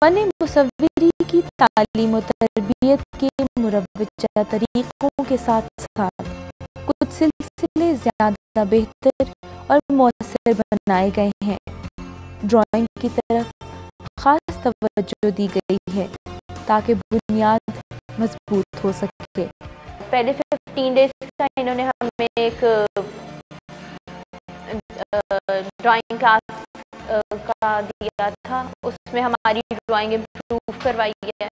فن مصوری کی تعلیم و تربیت کے مروجہ طریقوں کے ساتھ ساتھ کچھ سلسلے زیادہ بہتر اور مؤثر بنائے گئے ہیں۔ ڈرائنگ کی طرف خاص توجہ دی گئی ہے تاکہ بنیاد مضبوط ہو سکے۔ پہلے 15 ڈیز کا انہوں نے ہمیں ایک ڈرائنگ کلاس کا دیا تھا، اس میں ہماری ڈرائنگ امپروو کروائی ہے،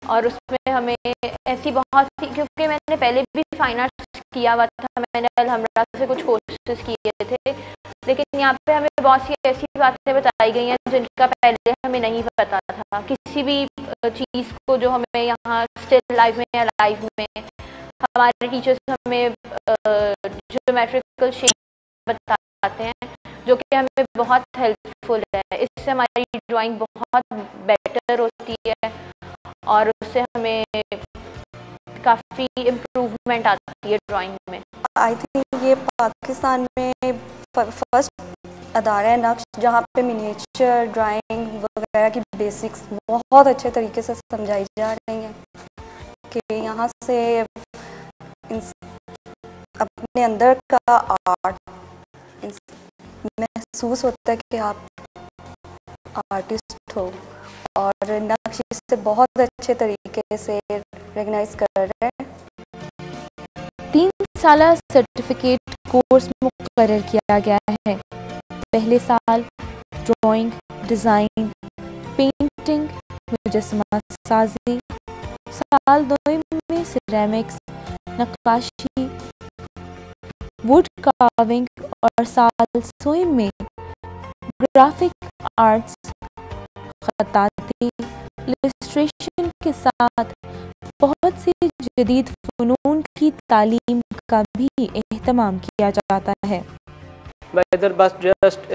اور اس میں ہمیں ایسی بہت سی، کیونکہ میں نے پہلے بھی فائن آرٹس کیا ہوا تھا، میں نے الحمرا سے کچھ کورسز کیے تھے، لیکن یہاں پہ ہمیں بہت سی ایسی باتیں بتائی گئی ہیں جن کا پہلے ہمیں نہیں پتا تھا۔ کسی بھی چیز کو جو ہمیں یہاں اسٹل لائف میں یا لائف میں ہمارے ٹیچرس ہمیں جیومیٹریکل شیپ بتاتے ہیں جو کہ ہمیں بہت ہیلپ فل ہے، اس سے ہماری ڈرائنگ بہت بیٹر ہوتی ہے اور اس سے ہمیں کافی امپروومنٹ آتی ہے ڈرائنگ میں۔ آئی تھنک یہ پاکستان میں فرسٹ ادارہ ہے نقش جہاں پہ منیچر ڈرائنگ وغیرہ کی بیسکس بہت اچھے طریقے سے سمجھائی جا رہی ہیں کہ یہاں سے اپنے اندر کا آرٹ محسوس ہوتا ہے کہ آپ آرٹسٹ ہو، اور نقش اس سے بہت اچھے طریقے سے ریکگنائز کر رہے ہیں۔ 3 سالہ سرٹیفکیٹ کورس مقرر کیا گیا ہے۔ پہلے سال ڈرائنگ، ڈیزائن، پینٹنگ، مجسمہ سازی، سال دوم میں سیرامکس، نقاشی، ووڈ کارونگ، اور سال سوم میں گرافک آرٹس، خطاطی، السٹریشن کے ساتھ بہت سی جدید فنون کی تعلیم کا بھی اہتمام کیا جاتا ہے۔ میں ادھر بس جسٹ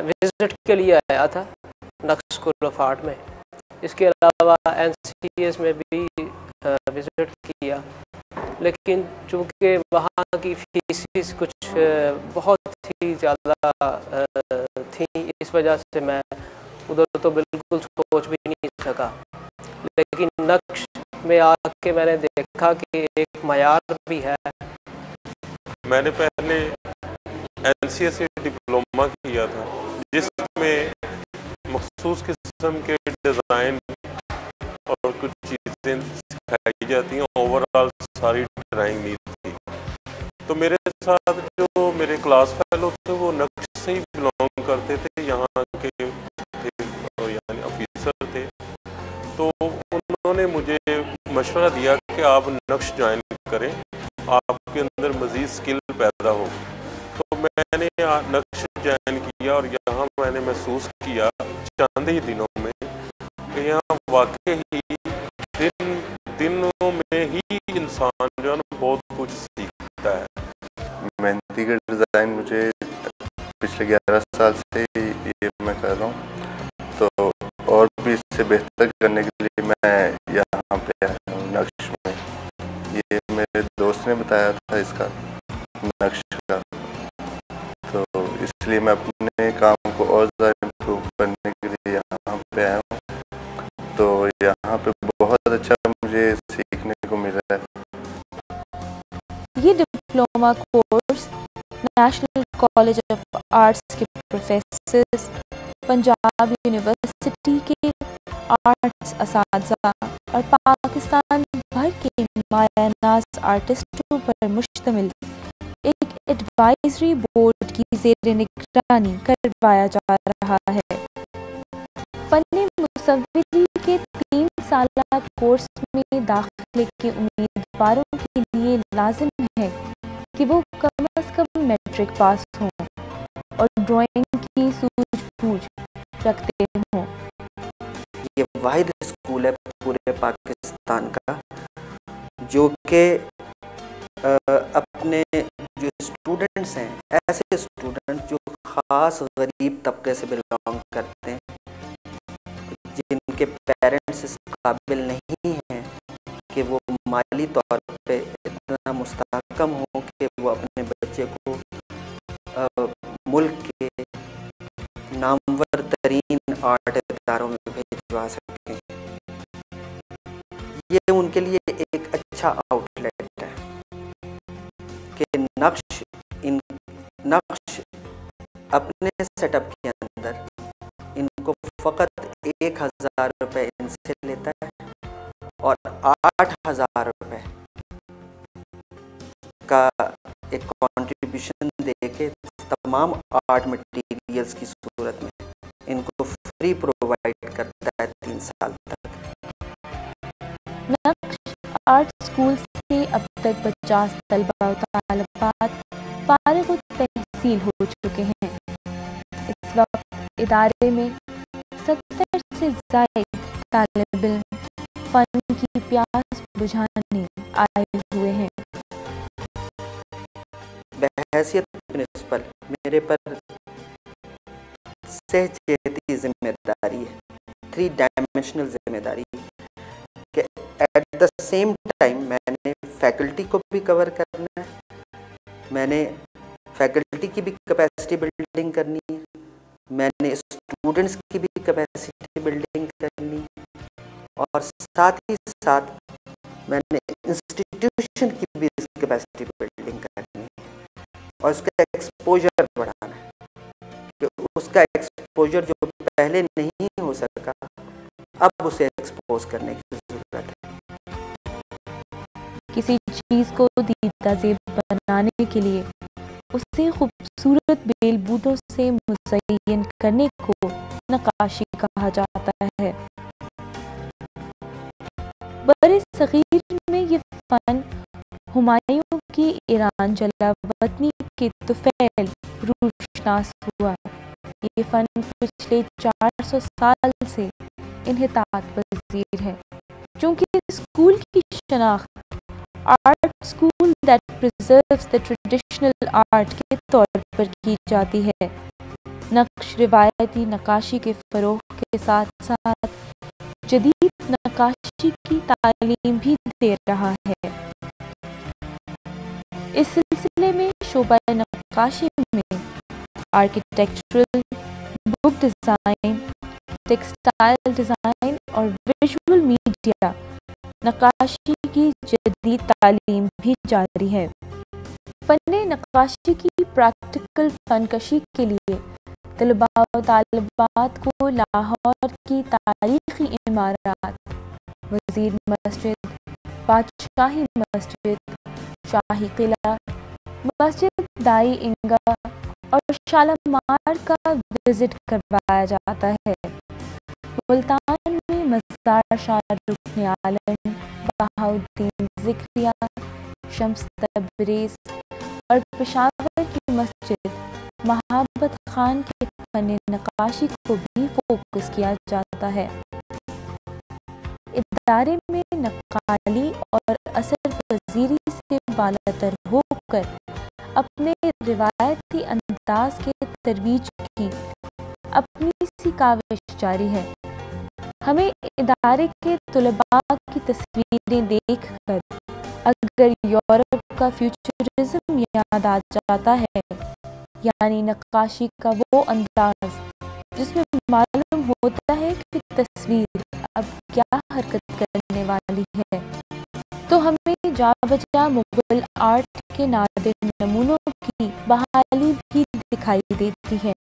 وزٹ کے لیے آیا تھا نقش اسکول آف آرٹ میں، اس کے علاوہ NCS میں بھی وزٹ کیا، لیکن چونکہ وہاں کی فیسز کچھ بہت ہی زیادہ تھیں، اس وجہ سے میں ادھر تو بالکل سوچ بھی نہیں سکا، لیکن نقش میں آ کے میں نے دیکھا کہ ایک معیار بھی ہے۔ میں نے پہلے NCS سے ڈپلومہ کیا تھا جس میں مخصوص قسم کے ڈیزائن اور کچھ چیزیں سکھائی جاتی ہیں، اوور آل ساری ڈرائنگ نہیں تھی۔ تو میرے ساتھ جو میرے کلاس فیلو تھے وہ نقش سے ہی بلانگ کرتے تھے، یہاں کے تھے یعنی آفیسر تھے، تو انہوں نے مجھے مشورہ دیا کہ آپ نقش جوائن کریں، آپ کے اندر مزید اسکل پیدا ہو۔ تو میں نے نقش جوائن کیا اور یہاں میں نے محسوس کیا چند ہی دنوں میں کہ یہاں واقعی دنوں میں ہی انسان جو ہے نا بہت کچھ سیکھتا ہے۔ مہندی کا ڈیزائن مجھے پچھلے 11 سال سے یہ میں کر رہا ہوں، تو اور بھی اس سے بہتر کرنے کے لیے میں یہاں پہ آیا ہوں نقش میں۔ یہ میرے دوست نے بتایا تھا اس کا نقش کا، تو اس لیے میں اپنے کام کو اور زیادہ امپروو کرنے کے لیے یہاں پہ آیا ہوں، تو یہاں پہ بہت اچھا مجھے سیکھنے کو مل رہا ہے۔ یہ diploma course national college of arts کے پروفیسرز، پنجاب یونیورسٹی کے آرٹس اساتذہ اور پاکستان بھر کے مایہ ناز آرٹسٹوں پر مشتمل ایک ایڈوائزری بورڈ کی زیر نگرانی کروایا جا رہا ہے۔ فن مصوری کے 3 سالہ کورس میں داخلے کے امیدواروں کے لیے لازم ہے کہ وہ کم از کم میٹرک پاس ہوں اور ڈرائنگ کی سوجھ بوجھ رکھتے ہوں۔ یہ واحد اسکول ہے پورے پاکستان کا جو کہ اپنے جو اسٹوڈنٹس ہیں، ایسے اسٹوڈنٹ جو خاص غریب طبقے سے بلانگ کرتے ہیں، جن کے پیرنٹس اس قابل نہیں ہیں کہ وہ مالی طور پہ اتنا مستحکم ہوں کہ وہ اپنے بچے کو ملک کے نامور ترین آرٹ اداروں میں بھیج بھجوا سکیں. یہ ان کے لیے ایک اچھا آؤٹ لیٹ ہے کہ نقش اپنے سیٹ اپ کے اندر ان کو فقط 1,000 روپے ان سے لیتا ہے اور 8,000 روپے کا ایک کنٹریبیوشن دے کے تمام آرٹ مٹیریلز کی صورت میں ان کو فری پرووائڈ کرتا ہے 3 سال تک. نقش آرٹ اسکول سے اب تک 50 طلبہ و طالبات فارغ التحصیل ہو چکے ہیں. اس وقت ادارے میں 70 سے زائد طالب علم فن کی پیاس بجھانے آئے ہوئے ہیں. بحیثیت پرنسپل میرے پر سہجتی ذمہ داری ہے, 3 ڈائمینشنل ذمہ داری کہ ایٹ دا سیم ٹائم میں نے فیکلٹی کو بھی کور کرنا ہے, میں نے فیکلٹی کی بھی کیپیسٹی بلڈنگ کرنی ہے, میں نے اسٹوڈنٹس کی بھی کیپیسٹی بلڈنگ کرنی اور ساتھ ہی ساتھ میں نے انسٹیٹیوشن کی بھی کیپیسٹی بلڈنگ کرنی اور اس کا ایکسپوجر بڑھانا ہے کہ اس کا ایکسپوجر جو پہلے نہیں ہو سکا اب اسے ایکسپوز کرنے کی ضرورت ہے. کسی چیز کو دیدہ زیب بنانے کے لیے اسے خوبصورت بیل بوٹوں سے مزین کرنے کو نقاشی کہا جاتا ہے. برصغیر میں یہ فن ہمایوں کی ایران جلا وطنی کے طفیل روشناس ہوا. یہ فن پچھلے 400 سال سے انحطاط پذیر ہے. چونکہ اسکول کی شناخت art school that preserves the traditional art کے طور پر کی جاتی ہے, نقش روایتی نقاشی کے فروغ کے ساتھ ساتھ جدید نقاشی کی تعلیم بھی دے رہا ہے. اس سلسلے میں شعبہ نقاشی میں آرکیٹیکچرل, بک ڈیزائن, ٹیکسٹائل ڈیزائن اور ویژول میڈیا نقاشی کی جدید تعلیم بھی جاری ہے. فن نقاشی کی پریکٹیکل فنکشی کے لیے طلباء و طالبات کو لاہور کی تاریخی عمارات وزیر مسجد, بادشاہی مسجد, شاہی قلعہ, مسجد دائی انگا اور شالمار کا وزٹ کروایا جاتا ہے. ملتان میں مزار شاہ رکن عالم بہاؤالدین ذکریہ, شمس تبریز اور پشاور کی مسجد محبت خان کے فن نقاشی کو بھی فوکس کیا جاتا ہے. ادارے میں نقالی اور اثر پذیری سے بالاتر ہو کر اپنے روایتی انداز کے ترویج کی اپنی سی کاوش جاری ہے. ہمیں ادارے کے طلباء کی تصویریں دیکھ کر اگر یورپ کا فیوچرزم یاد آ جاتا ہے, یعنی نقاشی کا وہ انداز جس میں معلوم ہوتا ہے کہ تصویر اب کیا حرکت کرنے والی ہے, تو ہمیں جا بجا مغل آرٹ کے نادر نمونوں کی بحالی بھی دکھائی دیتی ہے.